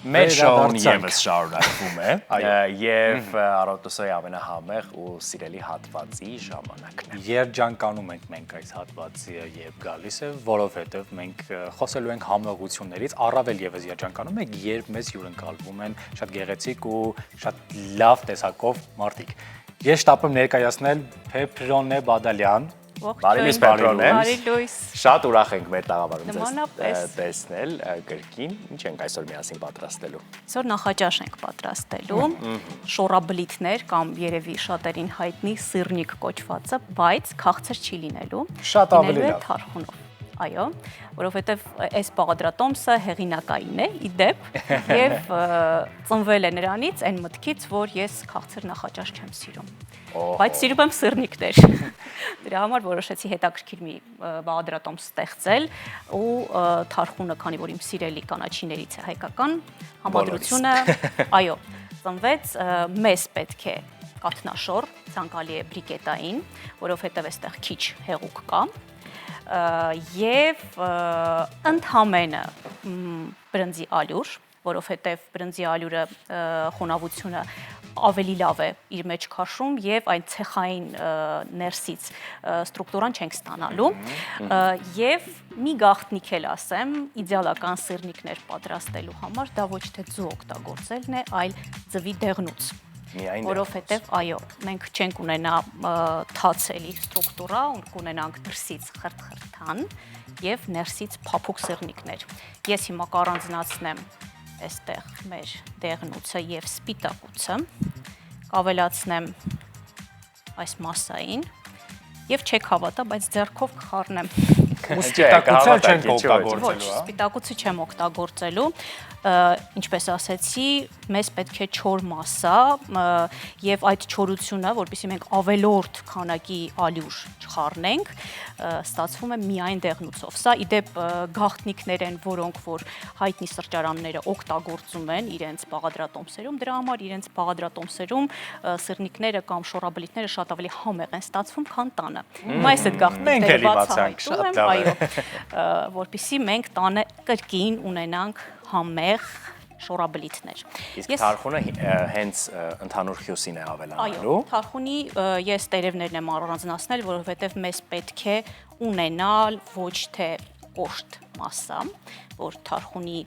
Մեր շոուն եւս շարունակվում է եւ Արոտոսոյի ամենահամեղ ու սիրելի հատվածի ժամանակն է։ Երջանկանում ենք մենք այս հատվածը երբ գալիս է, որովհետեւ մենք խոսելու ենք համեղություններից, առավել եւս երջանկանում ենք, երբ մեզ հյուրընկալվում են շատ գեղեցիկ ու շատ լավ տեսակով մարդիկ։ Ես շտապում ներկայացնել Փեփրոնե Բադալյան։ Բարի լույս Փեփրոնե։ Բարի լույս։ Շատ ուրախ ենք մեր տաղավարում ձեզ տեսնել կրկին։ Ինչ ենք այսօր միասին պատրաստելու։ Այսօր նախաճաշ ենք պատրաստելու, շորաբլիթներ կամ երևի շատերին հայտնի սիրնիկ կոչվածը, բայց քաղցր չի լինելու։ Շատ ավելի լավ։ Թարխունով։ Այո, որովհետև այս բաղադրատոմսը հեղինակային է, իդեպ, եւ ծնվել է նրանից այն մտքից, որ ես քաղցր նախաճաշ չեմ սիրում։ Բայց սիրում եմ սիրնիկներ։ Դրա համար որոշեցի հետաքրքիր մի բաղադրատոմս ստեղծել ու թարխունը, քանի որ իմ սիրելի կանաչիներից է հայկական, համադրությունը, այո, ծնվեց, մեզ պետք է կաթնաշոր, ցանկալի է բրիկետային, որովհետև այստեղ քիչ հեղուկ կա։ Եվ ընդհանրապես բրնձի ալյուր, որովհետև բրնձի ալյուրը խոնավությունը ավելի լավ է իր մեջ քաշում եւ այն ցեխային ներսից ստրուկտուրան չենք ստանալու եւ մի գաղտնիք էլ ասեմ իդեալական սիրնիկներ պատրաստելու համար դա ոչ թե ձու օգտագործելն է, այլ ձվի դեղնուց։ Որովհետև այո, մենք չենք ունենա թացելի ստրուկտուրա, կունենանք դրսից խրթխրթան եւ ներսից փափուկ սիրնիկներ։ Ես հիմա կառանձնացնեմ այստեղ մեր դեղնուցը եւ սպիտակուցը, կավելացնեմ այս մասային եւ չեք հավատա, բայց ձեռքով կխառնեմ։ Սպիտակուցը չենք օգտագործելու, ոչ, սպիտակուցը չեմ օգտագործելու, ինչպես ասեցի, մեզ պետք է չոր մասա եւ այդ չորությունը, որպեսզի մենք ավելորդ քանակի ալյուր չխառնենք, ստացվում է միայն դեղնուցով։ Սա իդեպ գաղտնիքներ են, որոնք որ հայտնի սրճարանները օգտագործում են իրենց բաղադրատոմսերում, դրա համար իրենց բաղադրատոմսերում սիրնիկները կամ շորաբլիթները շատ ավելի համեղ են ստացվում, քան տանը։ Հիմա այս այդ գաղտնիքները բացահայտում եմ, այո, որպեսզի մենք տանը կրկին ունենանք համեղ շորաբլիթներ։ Իսկ թարխունը հենց ընդհանուր հյուսին է ավելանալու։ Այո, թարխունի ես տերևներն եմ առանձնացնել, որովհետև մեզ պետք է ունենալ ոչ թե կոշտ մասսա, որ թարխունի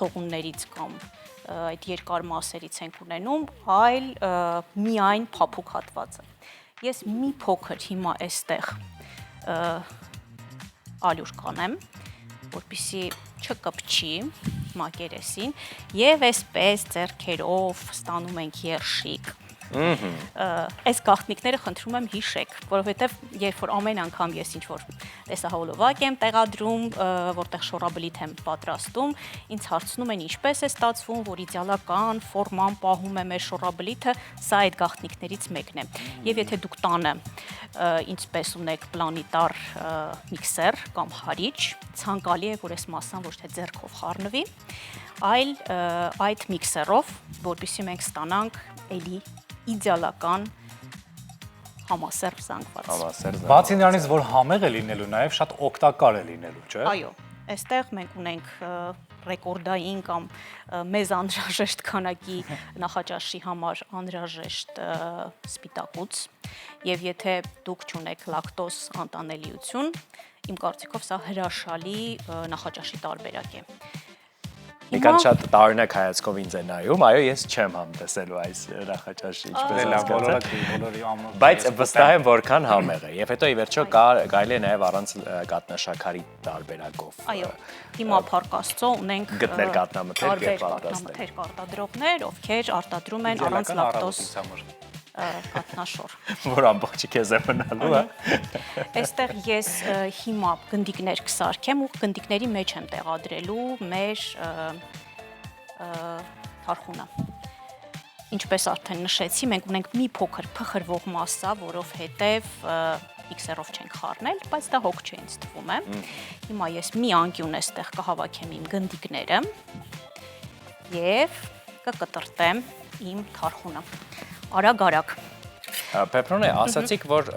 ցողուններից կամ այդ երկար մասերից ենք ունենում, այլ միայն փափուկ հատվածը։ Ես մի փոքր հիմա այստեղ ալյուր կանեմ, որպեսզի չկպչի մակերեսին եւ այսպես ձեռքերով ստանում ենք երշիկ։ Այս գաղտնիքները խնդրում եմ հիշեք, որովհետև երբ որ ամեն անգամ ես ինչ-որ տեսահոլովակ եմ տեղադրում, որտեղ շորաբլիթ եմ պատրաստում, ինձ հարցնում են ինչպես է ստացվում, որ իդեալական ֆորման պահում է մեր շորաբլիթը, սա այդ գաղտնիքներից մեկն է։ Եվ եթե դուք տանը ինչպես ունեք պլանիտար միքսեր կամ հարիչ, ցանկալի է, որ այս մասսան ոչ թե ձեռքով խառնվի, այլ այդ միքսերով, որպեսզի մենք ստանանք էլի իդեալական համասեռ զանգված։ Բացի նրանից, որ համեղ է լինելու, նաև շատ օգտակար է լինելու, չէ՞։ Այո, այստեղ մենք ունենք ռեկորդային կամ մեզ անհրաժեշտ քանակի նախաճաշի համար անհրաժեշտ սպիտակուց, եւ եթե դուք չունեք լակտոզ անտանելիություն, իմ կարծիքով սա հրաշալի նախաճաշի տարբերակ է։ Եկան շատ տարօրինակ հայացքով ինձ է նայում, այո, ես չեմ համտեսելու այս նախաճաշը, ինչպես հասկացա։ Բայց վստահ եմ, որքան համեղ է։ Եվ հետո ի վերջո կարելի է նաև առանց կատնաշաքարի տարբերակով։ Այո, հիմա Փառք Աստծո ունենք գտնել կատնամթերք եւ կատնամթերք արտադրողներ, ովքեր արտադրում են առանց լակտոզ կատնաշոր։ Որ ամբողջը քեզ է մնալու, հա։ Այստեղ ես հիմա գնդիկներ կսարքեմ ու գնդիկների մեջ եմ տեղադրելու մեր թարխունը։ Ինչպես արդեն նշեցի, մենք ունենք մի փոքր փխրվող մասսա, որովհետև միքսերով չենք խառնել, բայց դա հոգ չէ ինձ թվում է։ Հիմա ես մի անկյուն այստեղ կհավաքեմ իմ գնդիկները եւ կկտրտեմ իմ թարխունը։ Արագ-արագ։ Փեփրոնե, ասացիք, որ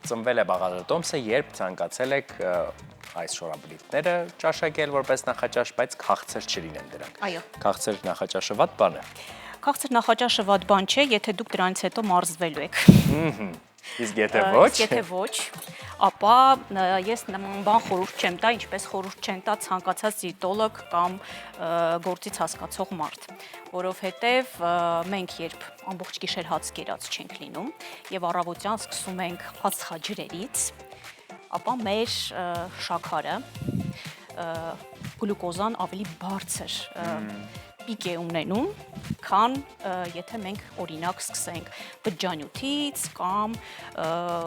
ծնվել է բաղադրատոմսը, երբ ցանկացել եք այս շորաբլիթները ճաշակել որպես նախաճաշ, բայց քաղցր չլինեն դրանք։ Այո։ Քաղցր նախաճաշը վատ բան է։ Քաղցր նախաճաշը վատ բան չէ, եթե դուք դրանից հետո մարզվելու եք։ Իսկ եթե ոչ, Եթե ոչ, ապա ես նման բան խորհուրդ չեմ տա, ինչպես խորհուրդ չեն տա ցանկացած դիետոլոգ կամ գործից հասկացող մարդ, որովհետև մենք երբ ամբողջ գիշեր հաց կերած չենք լինում եւ առավոտյան սկսում ենք հաց խաջրերից, ապա մեր շաքարը գլյուկոզան ավելի բարձր պիկ է ունենում, քան եթե մենք օրինակ սկսենք բջջանյութից կամ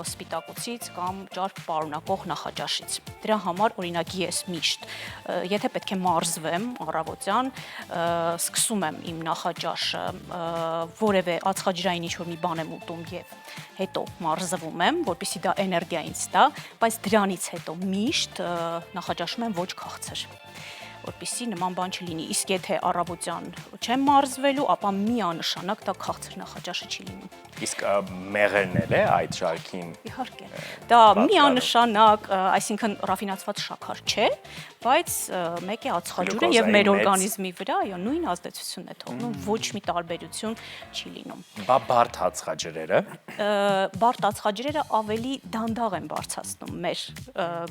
սպիտակուցից կամ ճարպ պարունակող նախաճաշից։ Դրա համար օրինակ ես միշտ, եթե պետք է մարզվեմ առավոտյան, սկսում եմ իմ նախաճաշը որևէ ածխաջրային ինչ-որ մի բան եմ ուտում եւ հետո մարզվում եմ, որպեսզի դա էներգիա ինձ տա, բայց դրանից հետո միշտ նախաճաշում եմ ոչ քաղցր, որպեսզի նման բան չլինի, իսկ եթե առավոտյան չեմ մարզվելու, ապա միանշանակ դա քաղցր նախաճաշը չի լինում։ Իսկ մեղրն է այդ շարքին։ Իհարկե։ Դա միանշանակ, այսինքն ռաֆինացված շաքար չէ, բայց մեկ է ածխաջուրը եւ մեր օրգանիզմի վրա նույն ազդեցությունն է թողնում, ոչ մի տարբերություն չի լինում։ Բա բարդ ածխաջրերը։ Բարդ ածխաջրերը ավելի դանդաղ են բարձրացնում մեր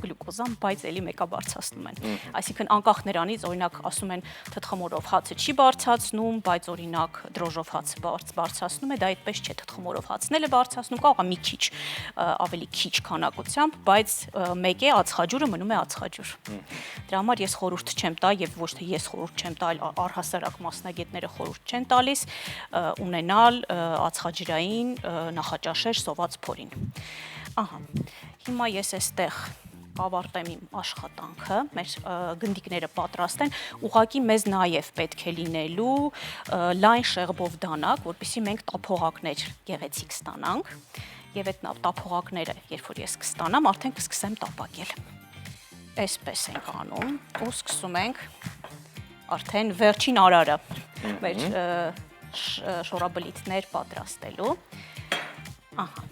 գլյուկոզան, բայց էլի մեկա բարձրացնում են։ Այսինքն անկախ նրանից, օրինակ ասում են թթխմորով հացը չի բարձրացնում, բայց օրինակ դրոժով հացը բարձրացնում է, դա այդպես չէ, թթխմորով հացն էլ է բարձրացնում, կարող է մի քիչ ավելի քիչ քանակությամբ, բայց մեկ է ածխաջուրը մնում է ածխաջուր։ Դրա համար ես խորհուրդ չեմ տա եւ ոչ թե ես խորհուրդ չեմ տա, այլ առհասարակ մասնագետները խորհուրդ չեն տալիս ունենալ ածխաջրային նախաճաշեր սոված փորին։ Ահա։ Հիմա ես այստեղ ավարտեմ իմ աշխատանքը, մեր գնդիկները պատրաստ են, ուղղակի մեզ նաև պետք է լինելու լայն շեղբով դանակ, որպեսզի մենք տափողակներ գեղեցիկ ստանանք, եւ այդ տափողակները, երբ որ ես կստանամ, արդեն կսկսեմ տապակել։ Այսպես ենք անում, ու սկսում ենք արդեն վերջին արարը մեր շորաբլիթներ պատրաստելու։ Ահա։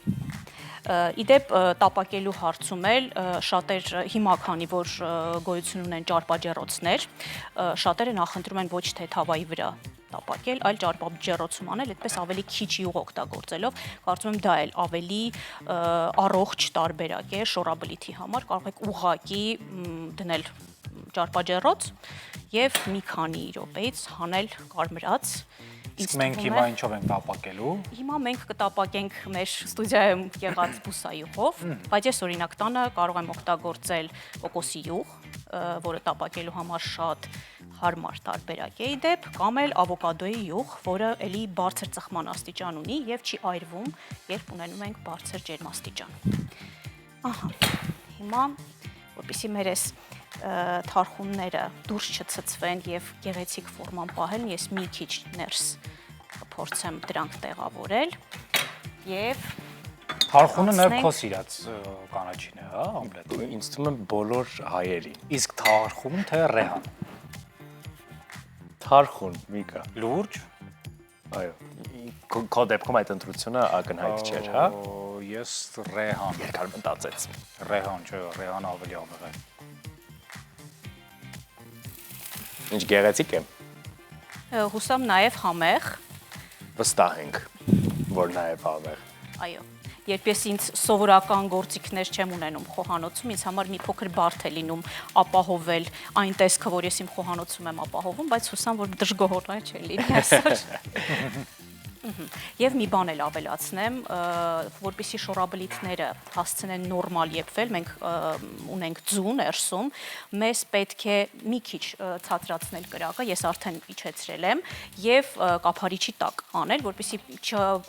Իդեպ տապակելու հարցում էլ շատեր հիմա քանի որ գոյություն ունեն ճարպաջեռոցներ, շատերը նախընտրում են ոչ թե թավայի վրա տապակել, այլ ճարպաջեռոցում անել, այդպես ավելի քիչ յուղ օգտագործելով, կարծում եմ դա էլ ավելի առողջ տարբերակ է շորաբլիթի համար, կարող եք ուղղակի դնել ճարպաջեռոց եւ մի քանի րոպեից հանել կարմրած։ Իսկ մենք հիմա ինչով ենք տապակելու։ Հիմա մենք կտապակենք մեր ստուդիայում եղած բուսայուղով, բայց ես օրինակ տանը կարող եմ օգտագործել կոկոսի յուղ, որը տապակելու համար շատ հարմար տարբերակ է իդեպ, կամ էլ ավոկադոյի յուղ, որը էլի բարձր ծխման աստիճան ունի եւ չի այրվում, երբ ունենում ենք բարձր ջերմաստիճան։ Ահա։ Հիմա որպեսզի մեր այս թարխունները դուրս չցցվեն եւ գեղեցիկ ֆորման պահեն, ես մի քիչ ներս կփորձեմ դրանք տեղավորել եւ թարխունը նաեւ քո սիրած կանաչին է, հա, օմլետ։ Ինձ թվում է բոլոր հայերին։ Իսկ թարխուն թե ռեհան։ Թարխուն, Միկա։ Լուրջ։ Այո։ Քո դեպքում այդ ընտրությունը ակնհայտ չէր, հա։ Ես ռեհան։ Երկար մտածեց։ Ռեհան չէ, ռեհան ավելի աղեղ է։ Ինչ գեղեցիկ է։ Հուսամ նաև համեղ։ Վստահ ենք, որ նաև համեղ։ Այո։ Երբ ես ինձ սովորական գործիքներ չեմ ունենում խոհանոցում, ինձ համար մի փոքր բարդ է լինում ապահովել այն տեսքը, որ ես իմ խոհանոցում եմ ապահովում, բայց հուսամ, որ դժգոհորը չէ լինի այսօր։ Եվ մի բան էլ ավելացնեմ, որպեսզի շորաբլիթները հասցնեն նորմալ եփվել, մենք ունենք ձու ներսում, մեզ պետք է մի քիչ ցածրացնել կրակը, ես արդեն իջեցրել եմ, եւ կափարիչի տակ անել, որպեսզի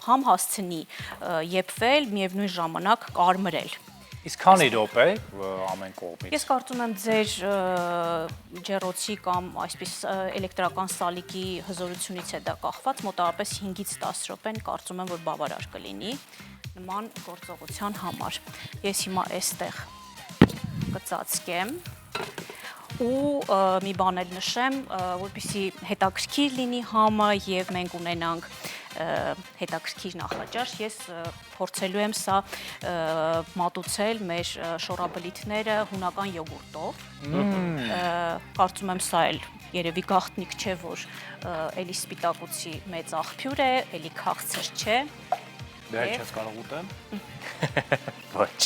համ հասցնի եփվել, միևնույն ժամանակ կարմրել։ Իսկ քանի րոպե ամեն կողմից։ Ես կարծում եմ ձեր ջեռոցի կամ այսպես էլեկտրական սալիկի հզորությունից է դա կախված, մոտավորապես 5-ից 10 րոպեն կարծում եմ, որ բավարար կլինի նման գործողության համար։ Ես հիմա այստեղ կծածկեմ ու մի բան էլ նշեմ, որպեսզի հետաքրքիր լինի համը եւ մենք ունենանք հետաքրքիր նախաճաշ, ես փորձելու եմ սա մատուցել մեր շորաբլիթները հունական յոգուրտով։ Կարծում եմ սա էլ երևի գաղտնիք չէ, որ էլի սպիտակուցի մեծ աղբյուր է, էլի քաղցր չէ։ Դե չես կարող ուտեմ։ Ոչ։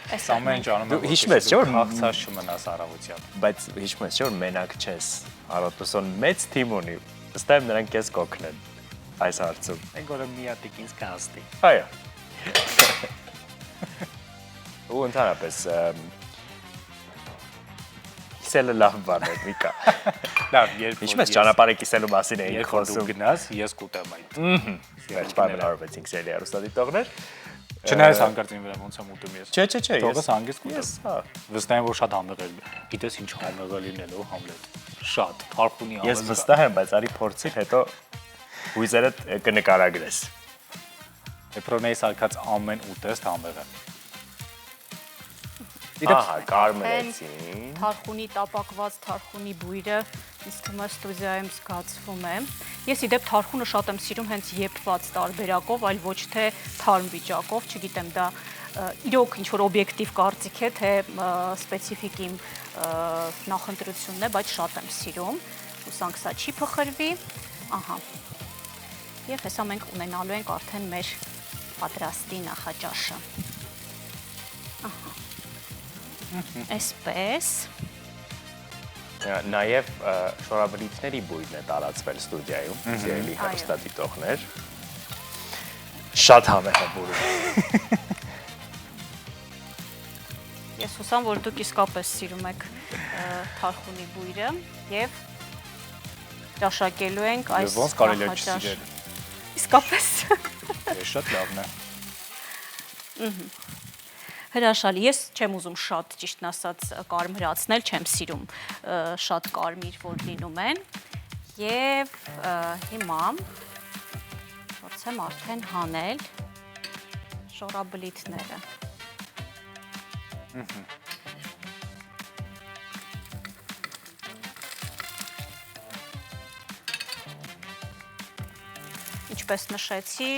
Այս ամեն ինչ անում եմ, հիշում ես, չէ՞ որ քաղցած չմնաս առավոտյան։ Բայց հիշում ես, չէ՞ որ մենակ չես, Արոտոսոն մեծ թիմ ունի, ըստ եմ նրանք քեզ կօգնեն այս հարցում։ Մենք որը միատիկ ինձ կհաստի։ Այո։ Ու ընդհանրապես կիսելը լավ բան է, Միկա։ Լավ, երբ Հիշում ես ճանապարհը կիսելու մասին էինք խոսում խոսում։ գնաս, ես կուտեմ այդ։ Վերջ պայմանավորվեցինք սելի հեռուստադիտողներ։ Չնայած հանկարծ ինձ վրա ոնց եմ ուտում ես։ Չէ, Թողս հանգիստ կուտեմ։ Ես, հա։ Վստահ եմ, որ շատ համեղել։ Գիտես ինչ համեղել լինելու Համլետ։ Շատ, Թարխունի Ես վստահ եմ, բայց արի փորձիր, հետո հույզերդ կնկարագրես։ Էպրոնեի սարքած ամեն ուտեստ համեղ է։ Ահա, կարմրեցին։ Թարխունի տապակված թարխունի բույրը ինձ թվում է ստուդիայում զգացվում է։ Ես իդեպ թարխունը շատ եմ սիրում հենց եփված տարբերակով, այլ ոչ թե թարմ վիճակով, չգիտեմ, դա իրոք ինչ որ օբյեկտիվ կարծիք է, թե սպეციფიկ իմ նախընտրությունն է, բայց շատ եմ սիրում։ Հուսանք սա չի փխրվի։ Ահա։ Եվ հեսա մենք ունենալու ենք արդեն մեր պատրաստի նախաճաշը։ Ահա։ Այսպես Նաև շորաբլիթների բույրն է տարածվել ստուդիայում, սիրելի հեռուստադիտողներ։ Շատ համեղ է բուրը։ Ես հուսամ, որ դուք իսկապես սիրում եք թարխունի բույրը եւ հրաշակելու ենք այս Ոնց կարելի է չսիրել։ Իսկապես։ Շատ լավն է։ Հրաշալի, ես չեմ ուզում շատ ճիշտն ասած կարմրացնել, չեմ սիրում շատ կարմիր, որ լինում են եւ հիմա փորձեմ արդեն հանել շորաբլիթները։ Ինչպես նշեցի,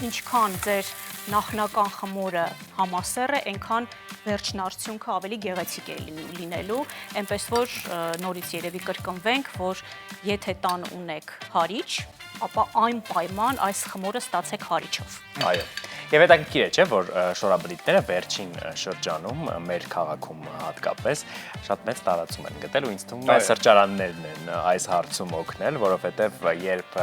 ինչքան ձեր նախնական խմորը համասեռ է, այնքան վերջն արդյունքը ավելի գեղեցիկ է լինելու, այնպես որ նորից երևի կրկնվենք, որ եթե տան ունեք հարիչ, ապա այնպայման այս խմորը ստացեք հարիչով։ Այո։ Եվ հետաքրքիր է, չէ՞, որ շորաբլիթները վերջին շրջանում մեր քաղաքում հատկապես շատ մեծ տարածում են գտել ու ինձ թվում է սրճարաններն են այս հարցում օգնել, որովհետև երբ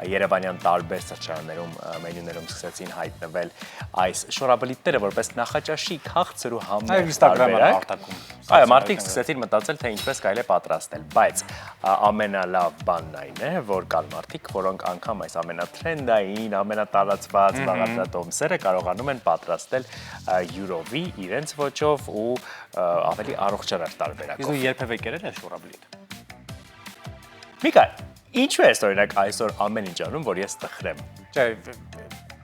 երևանյան տարբեր սրճարաններում մենյուներում սկսեցին հայտնվել այս շորաբլիթները որպես նախաճաշի քաղցր ու համեղ տարբերակ, այո, մարդիկ սկսեցին մտածել, թե ինչպես կարելի է պատրաստել, բայց ամենալավ բանն այն է, որ կան մարդիկ, որոնք անգամ այս ամենաթրենդային, ամենատարածված բաղադրատոմսերը կարողանում են պատրաստել յուրովի իրենց ոճով ու ավելի առողջարար տարբերակով։ Իսկ երբևէ կերել ես շորաբլիթ։ Միկա, ինչու ես օրինակ այսօր ամեն ինչ անում, որ ես տխրեմ։ Չէ,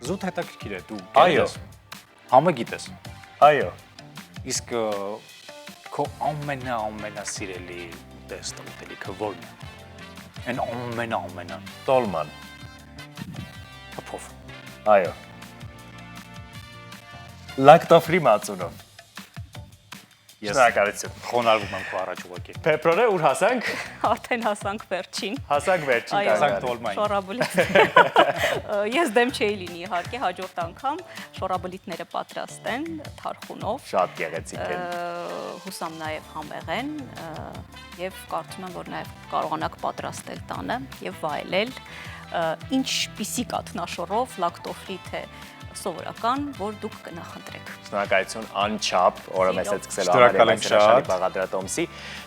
զուտ հետաքրքիր է, դու Այո։ Համը գիտես։ Այո։ Իսկ քո ամենասիրելի ուտեստը ուտելիքը ո՞րն է։ Այն ամենա։ Տոլման։ Հփով։ Այո։ Լակտոֆրի մածունով։ Շնորհակալություն։ Խոնարհվում եմ քո առաջ ուղղակի։ Փեփրոնե ուր հասանք։ Արդեն հասանք վերջին։ Հասանք վերջին հասանք տոլմային։ Շորաբլիթ։ Ես դեմ չէի լինի իհարկե հաջորդ անգամ շորաբլիթները պատրաստեն թարխունով։ Շատ գեղեցիկ են։ Հուսամ նաև համեղ են եւ կարծում եմ, որ նաև կարողանաք պատրաստել տանը եւ վայելել ինչպիսի կաթնաշորով լակտոֆրի թե սովորական, որ դուք կնախընտրեք։ Շնորհակալություն անչափ, օրը մեզ հետ սկսելու Շնորհակալ ենք շատ բաղադրատոմսի։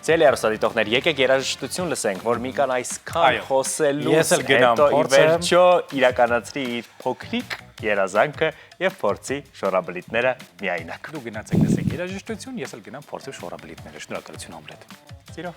Ձեր հեռուստադիտողներ, եկեք երաժշտություն լսենք, որ Միկան այսքան խոսելուց հետո ի վերջո իրականացրի իր փոքրիկ երազանքը եւ փորձի շորաբլիթները միայնակ։ Դու գնացեք լսեք երաժշտություն, ես էլ գնամ փորձեմ շորաբլիթները։ Շնորհակալություն Համլետ։ Սիրով